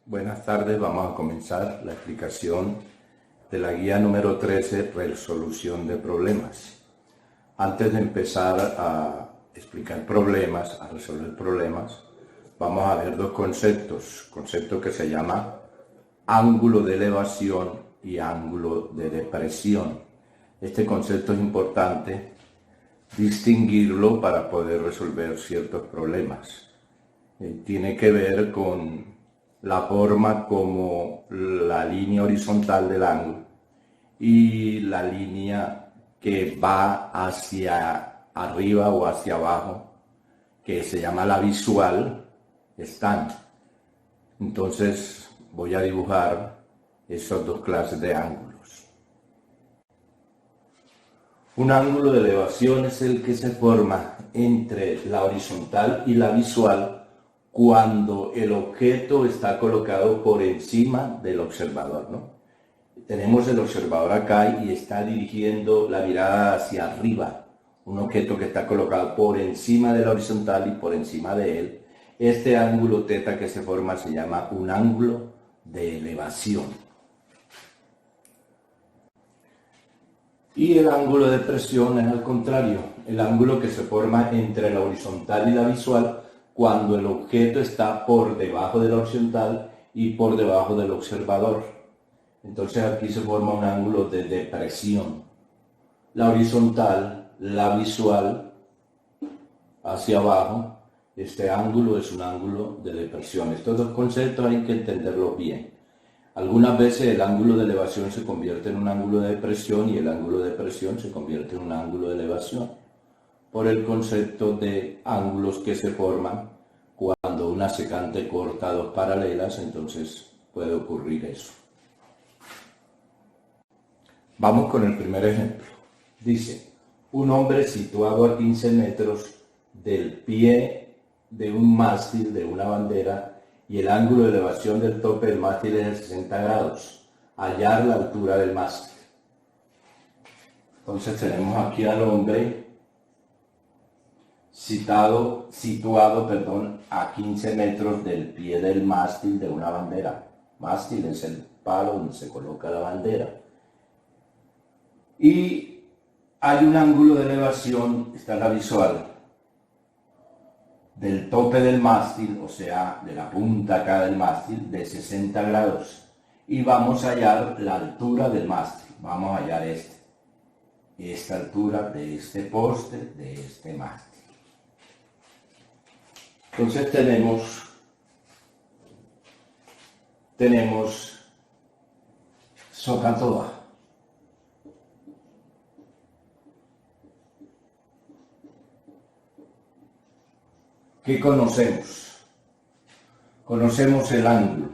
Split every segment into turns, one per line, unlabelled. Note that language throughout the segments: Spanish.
Buenas tardes, vamos a comenzar la explicación de la guía número 13, resolución de problemas. Antes de empezar a explicar problemas, a resolver problemas, vamos a ver dos conceptos que se llama ángulo de elevación y ángulo de depresión. Este concepto es importante distinguirlo para poder resolver ciertos problemas. Tiene que ver con la forma como la línea horizontal del ángulo y la línea que va hacia arriba o hacia abajo, que se llama la visual, están. Entonces voy a dibujar esas dos clases de ángulos. Un ángulo de elevación es el que se forma entre la horizontal y la visual cuando el objeto está colocado por encima del observador, ¿no? Tenemos el observador acá y está dirigiendo la mirada hacia arriba, un objeto que está colocado por encima de la horizontal y por encima de él. Este ángulo teta que se forma se llama un ángulo de elevación. Y el ángulo de depresión es al contrario, el ángulo que se forma entre la horizontal y la visual cuando el objeto está por debajo de la horizontal y por debajo del observador. Entonces aquí se forma un ángulo de depresión. La horizontal, la visual, hacia abajo, este ángulo es un ángulo de depresión. Estos dos conceptos hay que entenderlos bien. Algunas veces el ángulo de elevación se convierte en un ángulo de depresión y el ángulo de depresión se convierte en un ángulo de elevación, por el concepto de ángulos que se forman cuando una secante corta dos paralelas, entonces puede ocurrir eso. Vamos con el primer ejemplo. Dice, un hombre situado a 15 metros del pie de un mástil de una bandera y el ángulo de elevación del tope del mástil es de 60 grados. Hallar la altura del mástil. Entonces tenemos aquí al hombre situado a 15 metros del pie del mástil de una bandera. Mástil es el palo donde se coloca la bandera. Y hay un ángulo de elevación, está la visual, del tope del mástil, o sea, de la punta acá del mástil, de 60 grados. Y vamos a hallar la altura del mástil. Vamos a hallar esta altura de este poste, de este mástil. Entonces tenemos Socatoa. ¿Qué conocemos? Conocemos el ángulo.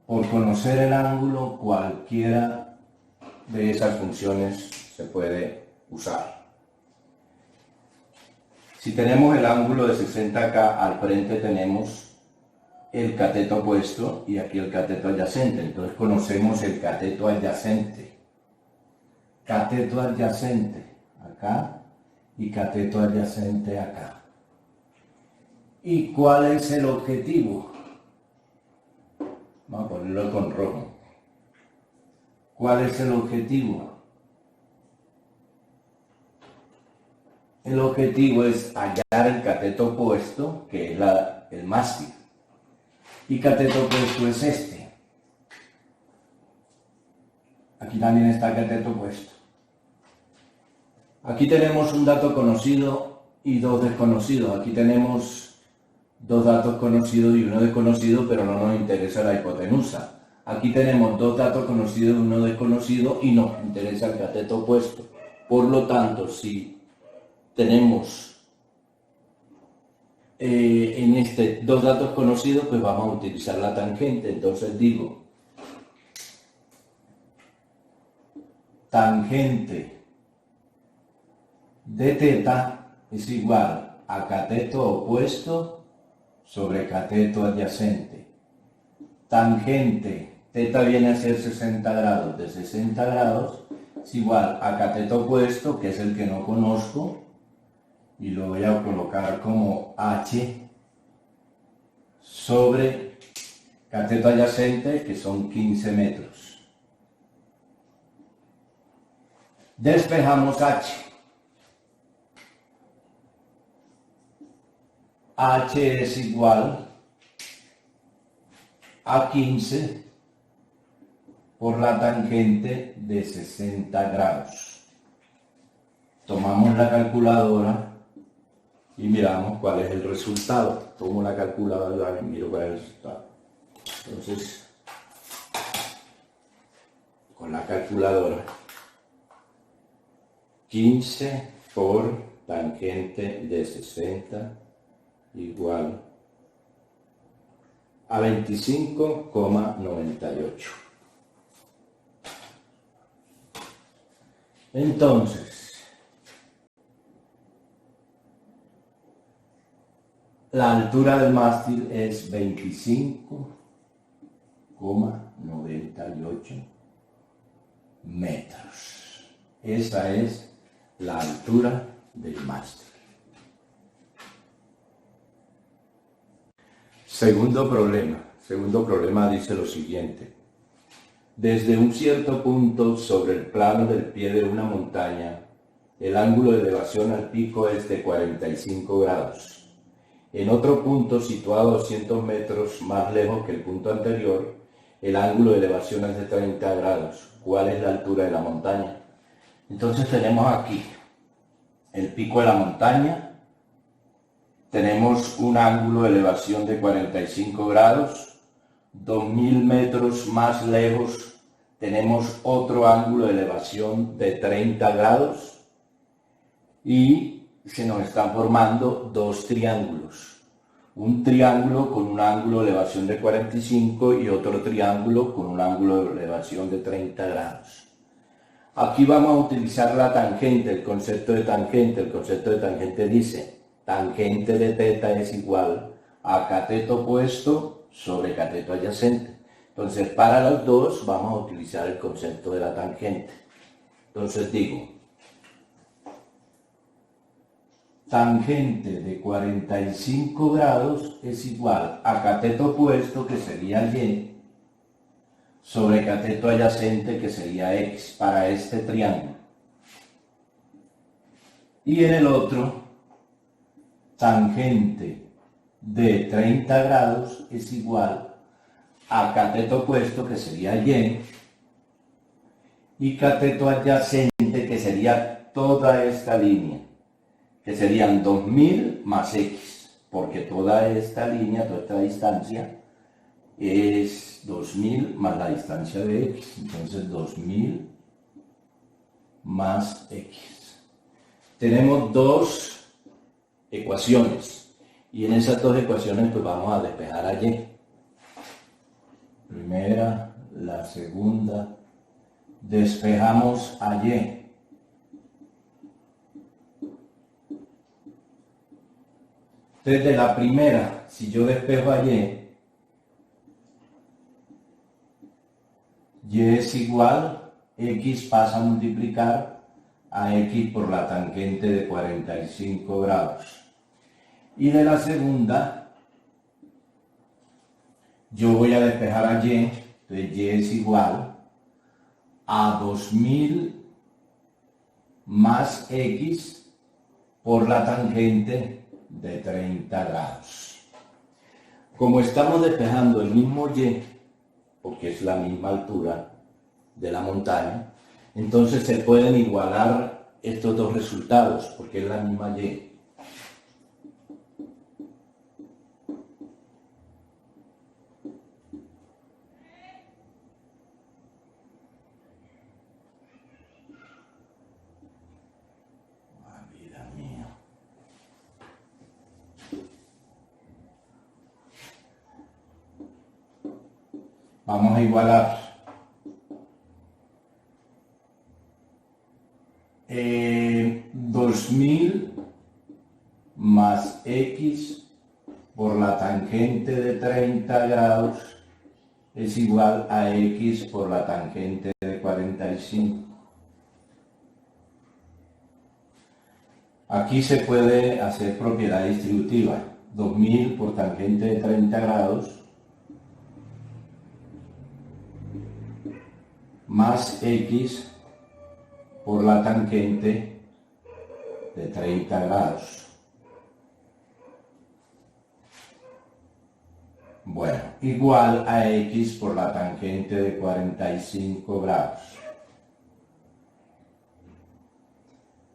Por conocer el ángulo, cualquiera de esas funciones se puede usar. Si tenemos el ángulo de 60 acá, al frente tenemos el cateto opuesto y aquí el cateto adyacente. Entonces conocemos el cateto adyacente. Cateto adyacente acá y cateto adyacente acá. ¿Y cuál es el objetivo? Vamos a ponerlo con rojo. ¿Cuál es el objetivo? El objetivo es hallar el cateto opuesto, que es el mástil. Y cateto opuesto es este. Aquí también está el cateto opuesto. Aquí tenemos un dato conocido y dos desconocidos. Aquí tenemos dos datos conocidos y uno desconocido, pero no nos interesa la hipotenusa. Aquí tenemos dos datos conocidos y uno desconocido y nos interesa el cateto opuesto. Por lo tanto, si tenemos en este dos datos conocidos, pues vamos a utilizar la tangente. Entonces digo, tangente de teta es igual a cateto opuesto sobre cateto adyacente. Tangente, teta viene a ser 60 grados, de 60 grados es igual a cateto opuesto, que es el que no conozco, y lo voy a colocar como H sobre cateto adyacente, que son 15 metros. Despejamos H. H es igual a 15 por la tangente de 60 grados. Tomamos la calculadora y miramos cuál es el resultado. Tomo la calculadora y miro cuál es el resultado. Entonces, con la calculadora, 15 por tangente de 60 igual a 25,98. Entonces, la altura del mástil es 25,98 metros. Esa es la altura del mástil. Segundo problema dice lo siguiente. Desde un cierto punto sobre el plano del pie de una montaña, el ángulo de elevación al pico es de 45 grados. En otro punto situado a 200 metros más lejos que el punto anterior, el ángulo de elevación es de 30 grados. ¿Cuál es la altura de la montaña? Entonces tenemos aquí el pico de la montaña. Tenemos un ángulo de elevación de 45 grados, 2000 metros más lejos tenemos otro ángulo de elevación de 30 grados y se nos están formando dos triángulos. Un triángulo con un ángulo de elevación de 45 y otro triángulo con un ángulo de elevación de 30 grados. Aquí vamos a utilizar la tangente, el concepto de tangente. El concepto de tangente dice: tangente de teta es igual a cateto opuesto sobre cateto adyacente. Entonces, para los dos vamos a utilizar el concepto de la tangente. Entonces digo, tangente de 45 grados es igual a cateto opuesto, que sería Y, sobre cateto adyacente, que sería X, para este triángulo. Y en el otro, tangente de 30 grados es igual a cateto opuesto, que sería Y, y cateto adyacente, que sería toda esta línea, que serían 2000 más X, porque toda esta línea, toda esta distancia, es 2000 más la distancia de X. Entonces 2000 más X. Tenemos dos ecuaciones, y en esas dos ecuaciones pues vamos a despejar a Y. Primera, la segunda, despejamos a Y. Entonces, de la primera, si yo despejo a Y es igual, X pasa a multiplicar a X por la tangente de 45 grados. Y de la segunda, yo voy a despejar a Y, entonces Y es igual a 2000 más X por la tangente de 30 grados. Como estamos despejando el mismo Y, porque es la misma altura de la montaña, entonces se pueden igualar estos dos resultados, porque es la misma Y. Vamos a igualar 2000 más X por la tangente de 30 grados es igual a X por la tangente de 45. Aquí se puede hacer propiedad distributiva. 2000 por tangente de 30 grados más x por la tangente de 30 grados. Bueno, igual a x por la tangente de 45 grados.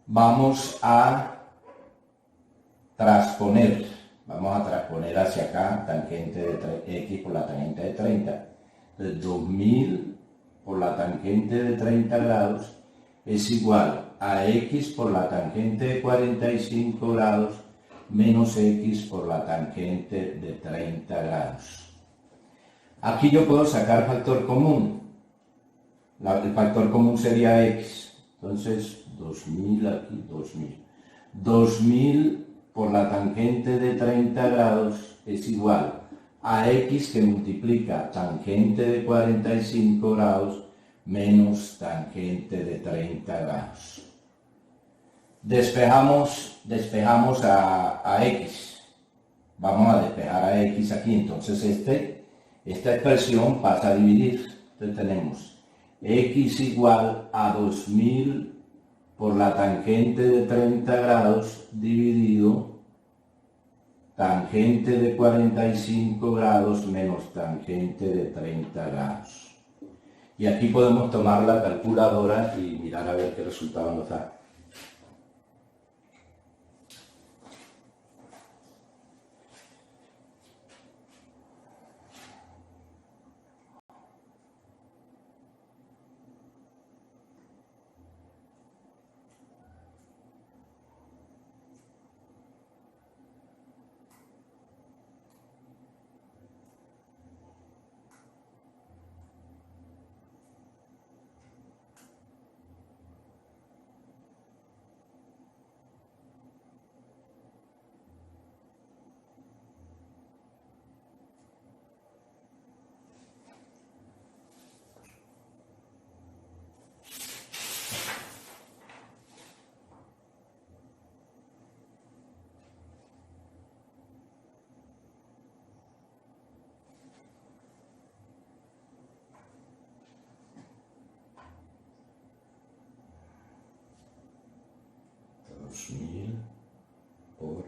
Vamos a transponer hacia acá tangente de x por la tangente de 30. Entonces 2000 por la tangente de 30 grados es igual a x por la tangente de 45 grados menos x por la tangente de 30 grados. Aquí yo puedo sacar factor común. El factor común sería x. Entonces 2000 aquí, 2000. 2000 por la tangente de 30 grados es igual a x que multiplica tangente de 45 grados menos tangente de 30 grados. Despejamos a x. Vamos a despejar a x aquí. Entonces esta expresión pasa a dividir. Entonces tenemos x igual a 2000 por la tangente de 30 grados dividido tangente de 45 grados menos tangente de 30 grados. Y aquí podemos tomar la calculadora y mirar a ver qué resultado nos da. Por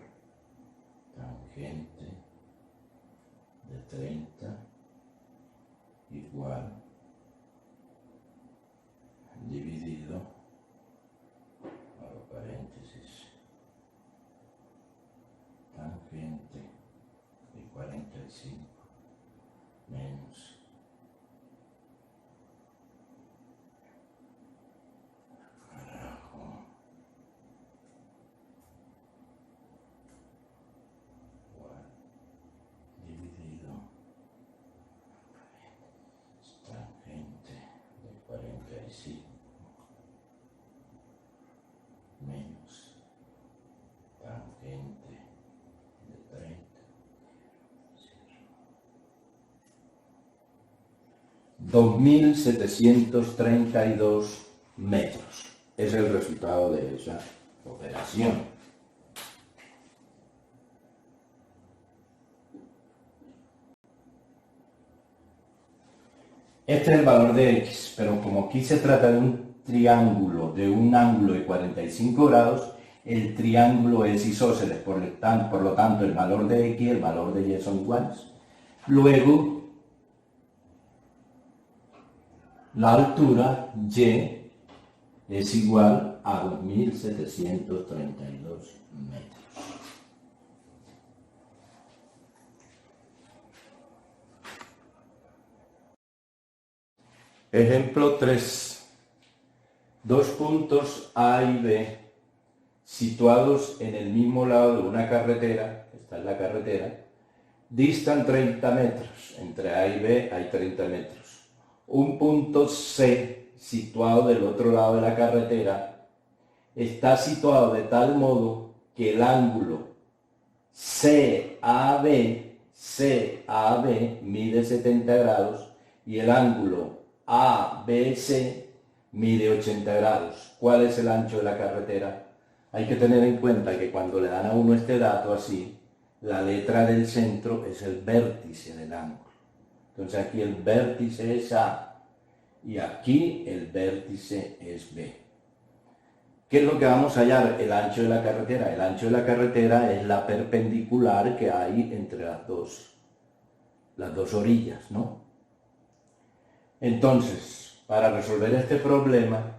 tangente de 30 igual dividido, abro paréntesis, tangente de 45 menos menos tangente de 30. 2732 metros. Es el resultado de esa operación. Este es el valor de x, pero como aquí se trata de un triángulo, de un ángulo de 45 grados, el triángulo es isósceles, por lo tanto el valor de x y el valor de y son iguales. Luego, la altura y es igual a 2732 metros. Ejemplo 3. Dos puntos A y B situados en el mismo lado de una carretera, esta es la carretera, distan 30 metros. Entre A y B hay 30 metros. Un punto C situado del otro lado de la carretera está situado de tal modo que el ángulo CAB mide 70 grados y el ángulo ABC mide 80 grados. ¿Cuál es el ancho de la carretera? Hay que tener en cuenta que cuando le dan a uno este dato así, la letra del centro es el vértice del ángulo. Entonces aquí el vértice es A y aquí el vértice es B. ¿Qué es lo que vamos a hallar? El ancho de la carretera. El ancho de la carretera es la perpendicular que hay entre las dos orillas, ¿no? Entonces, para resolver este problema,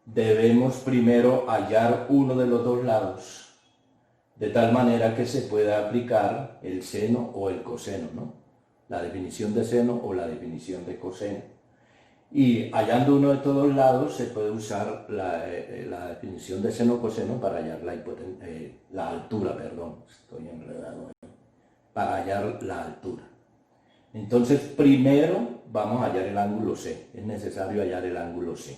debemos primero hallar uno de los dos lados, de tal manera que se pueda aplicar el seno o el coseno, ¿no? La definición de seno o la definición de coseno. Y hallando uno de todos lados se puede usar la definición de seno o coseno para hallar la altura, perdón, estoy enredado ahí, para hallar la altura. Entonces primero vamos a hallar el ángulo C, es necesario hallar el ángulo C.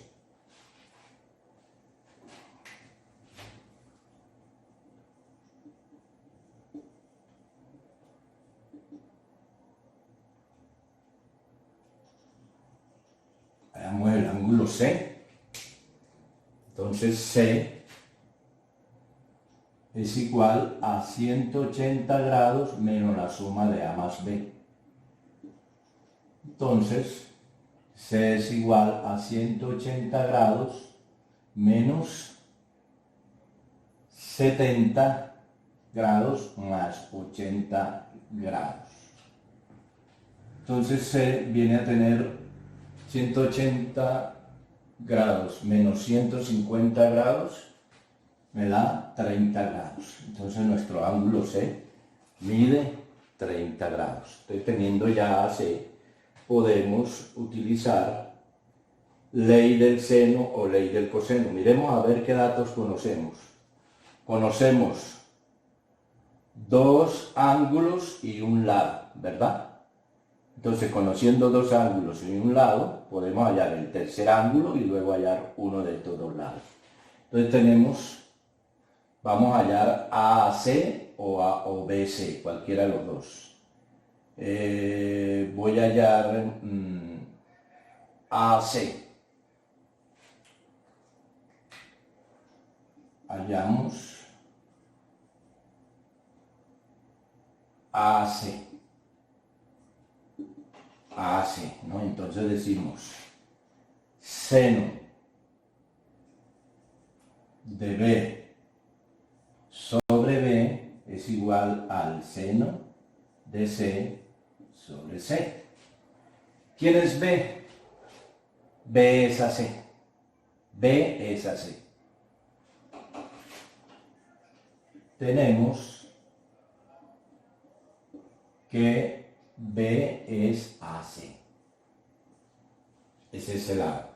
Hallamos el ángulo C. Entonces C es igual a 180 grados menos la suma de A más B. Entonces C es igual a 180 grados menos 70 grados más 80 grados. Entonces C viene a tener 180 grados menos 150 grados me da 30 grados. Entonces nuestro ángulo C mide 30 grados. Entonces, teniendo ya a C, podemos utilizar ley del seno o ley del coseno. Miremos a ver qué datos conocemos. Conocemos dos ángulos y un lado, ¿verdad? Entonces, conociendo dos ángulos y un lado, podemos hallar el tercer ángulo y luego hallar uno de estos dos lados. Entonces vamos a hallar AAC o BC, cualquiera de los dos. Voy a hallar AC. Hallamos AC. AC, ¿no? Entonces decimos seno de B sobre B es igual al seno de C sobre C. ¿Quién es B? B es AC. B es AC. Tenemos que B es AC. Ese es el lado.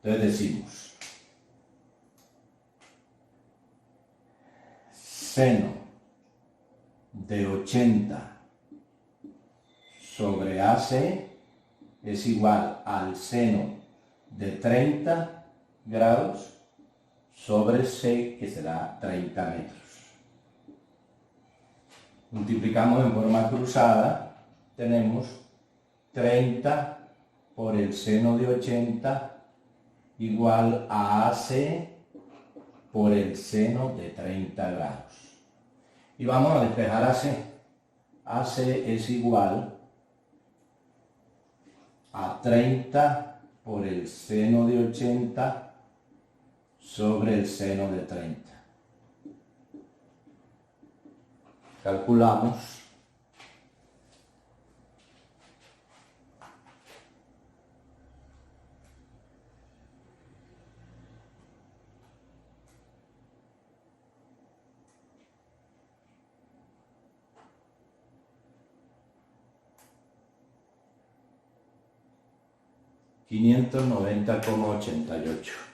Entonces decimos seno de 80 sobre AC es igual al seno de 30 grados sobre C, que será 30 metros. Multiplicamos en forma cruzada, tenemos 30 por el seno de 80 igual a AC por el seno de 30 grados. Y vamos a despejar AC. AC es igual a 30 por el seno de 80 sobre el seno de 30. Calculamos. $590,88.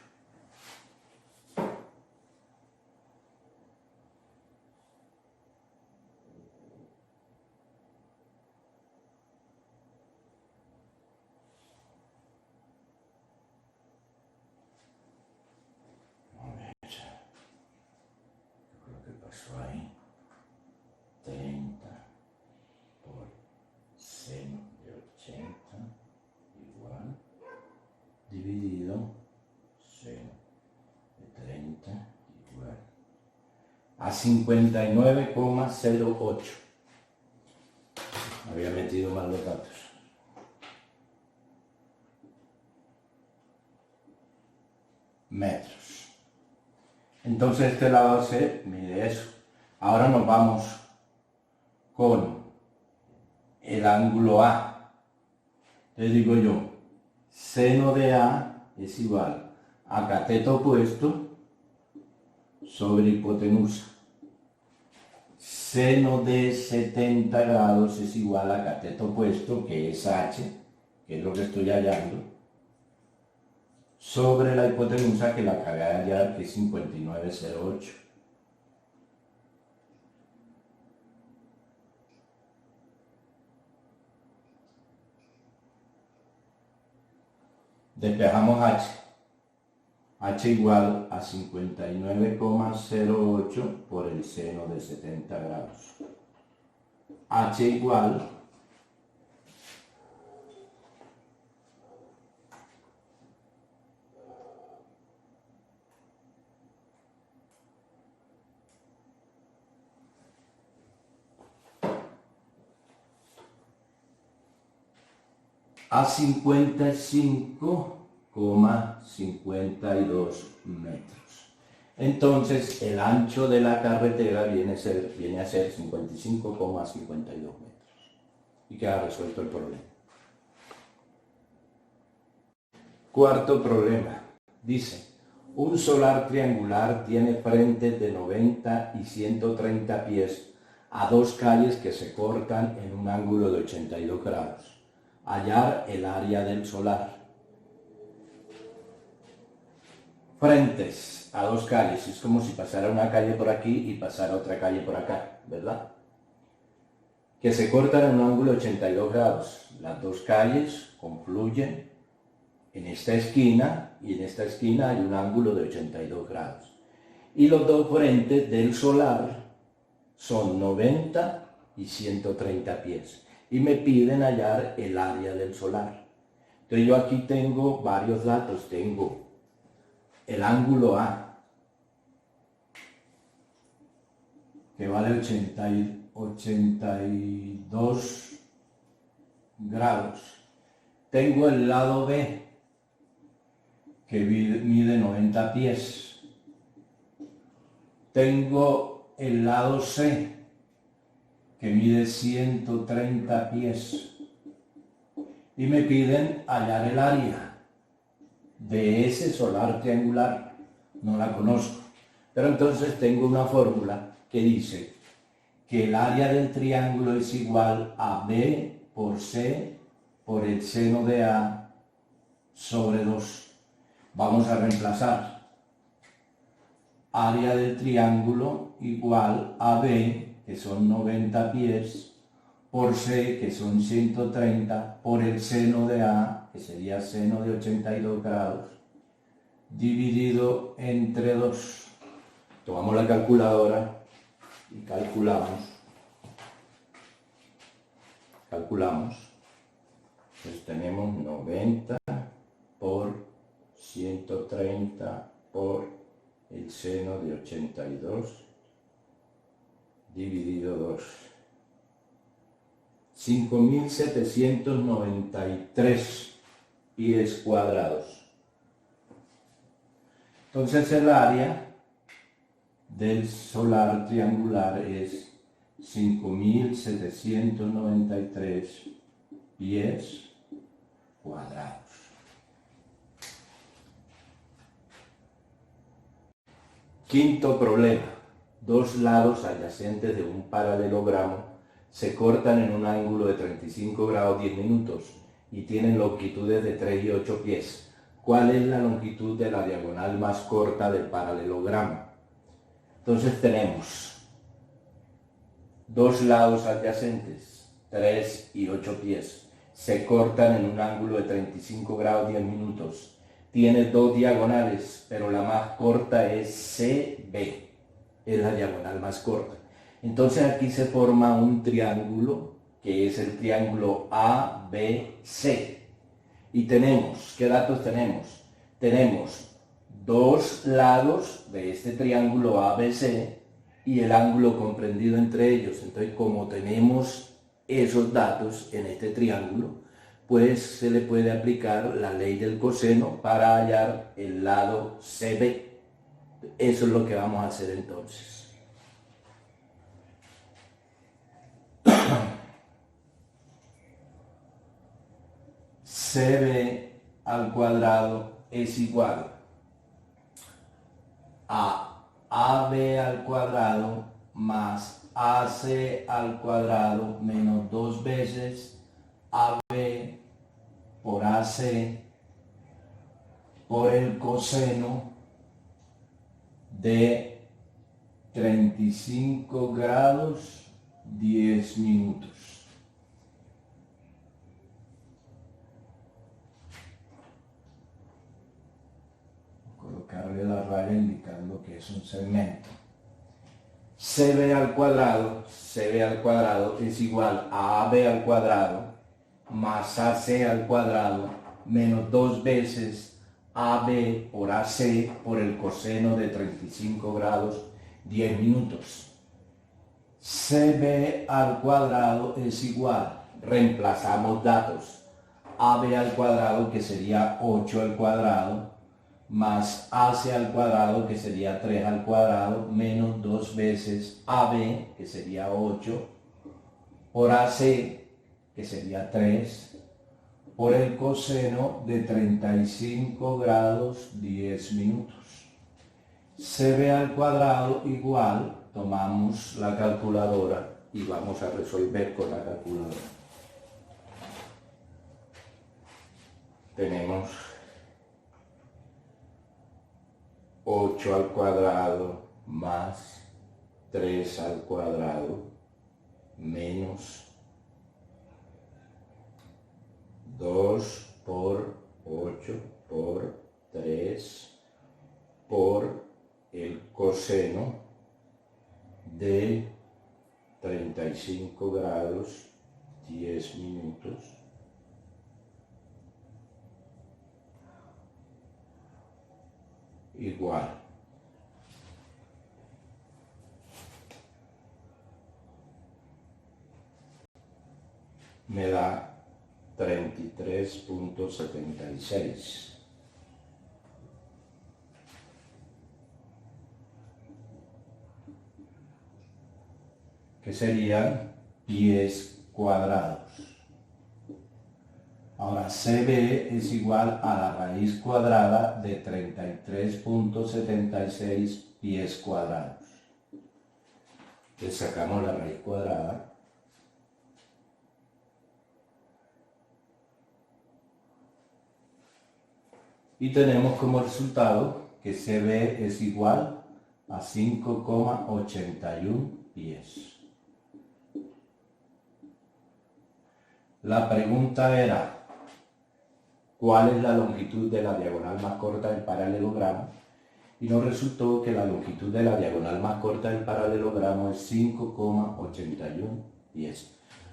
Ahí 30 por seno de 80 igual dividido seno de 30 igual a 59,08. Había metido mal los datos. metros. Entonces este lado se mide eso. Ahora nos vamos con el ángulo A. Entonces digo yo, seno de A es igual a cateto opuesto sobre hipotenusa. Seno de 70 grados es igual a cateto opuesto, que es H, que es lo que estoy hallando, sobre la hipotenusa, que la acabé de hallar, que es 59,08. Despejamos H. H igual a 59,08 por el seno de 70 grados. H igual a 55,52 metros. Entonces el ancho de la carretera viene a ser 55,52 metros. Y queda resuelto el problema. Cuarto problema. Dice, un solar triangular tiene frentes de 90 y 130 pies a dos calles que se cortan en un ángulo de 82 grados. Hallar el área del solar. Frentes a dos calles, es como si pasara una calle por aquí y pasara otra calle por acá, ¿verdad? Que se cortan en un ángulo de 82 grados. Las dos calles confluyen en esta esquina y en esta esquina hay un ángulo de 82 grados. Y los dos frentes del solar son 90 y 130 pies. Y me piden hallar el área del solar. Entonces yo aquí tengo varios datos. Tengo el ángulo A, que vale 82 grados. Tengo el lado B, que mide 90 pies. Tengo el lado C, que mide 130 pies. Y me piden hallar el área de ese solar triangular. No la conozco. Pero entonces tengo una fórmula que dice que el área del triángulo es igual a B por C por el seno de A sobre 2. Vamos a reemplazar. Área del triángulo igual a B, que son 90 pies, por C, que son 130, por el seno de A, que sería seno de 82 grados, dividido entre 2. Tomamos la calculadora y calculamos. Pues tenemos 90 por 130 por el seno de 82 dividido 2. 5.793 pies cuadrados. Entonces el área del solar triangular es 5.793 pies cuadrados. Quinto problema. Dos lados adyacentes de un paralelogramo se cortan en un ángulo de 35 grados 10 minutos y tienen longitudes de 3 y 8 pies. ¿Cuál es la longitud de la diagonal más corta del paralelogramo? Entonces tenemos dos lados adyacentes, 3 y 8 pies. Se cortan en un ángulo de 35 grados 10 minutos. Tiene dos diagonales, pero la más corta es CB. Es la diagonal más corta. Entonces aquí se forma un triángulo, que es el triángulo ABC. Y tenemos, ¿qué datos tenemos? Tenemos dos lados de este triángulo ABC y el ángulo comprendido entre ellos. Entonces, como tenemos esos datos en este triángulo, pues se le puede aplicar la ley del coseno para hallar el lado CB. Eso es lo que vamos a hacer entonces. CB al cuadrado es igual a AB al cuadrado más AC al cuadrado menos 2 veces AB por AC por el coseno de 35 grados 10 minutos. Colocarle la raya indicando que es un segmento. CB al cuadrado es igual a AB al cuadrado más AC al cuadrado menos 2 veces AB por AC por el coseno de 35 grados 10 minutos. CB al cuadrado es igual, reemplazamos datos, AB al cuadrado que sería 8 al cuadrado más AC al cuadrado que sería 3 al cuadrado menos 2 veces AB que sería 8 por AC que sería 3 por el coseno de 35 grados 10 minutos. CB al cuadrado igual, tomamos la calculadora y vamos a resolver con la calculadora. Tenemos 8 al cuadrado más 3 al cuadrado menos 2 por 8 por 3 por el coseno de 35 grados 10 minutos igual me da 33.76. que serían pies cuadrados. Ahora CB es igual a la raíz cuadrada de 33.76 pies cuadrados. Le sacamos la raíz cuadrada. Y tenemos como resultado que CB es igual a 5,81 pies. La pregunta era, ¿cuál es la longitud de la diagonal más corta del paralelogramo? Y nos resultó que la longitud de la diagonal más corta del paralelogramo es 5,81 pies.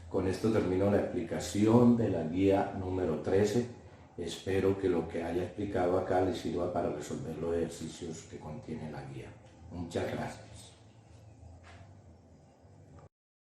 Con esto termino la explicación de la guía número 13. Espero que lo que haya explicado acá les sirva para resolver los ejercicios que contiene la guía. Muchas gracias.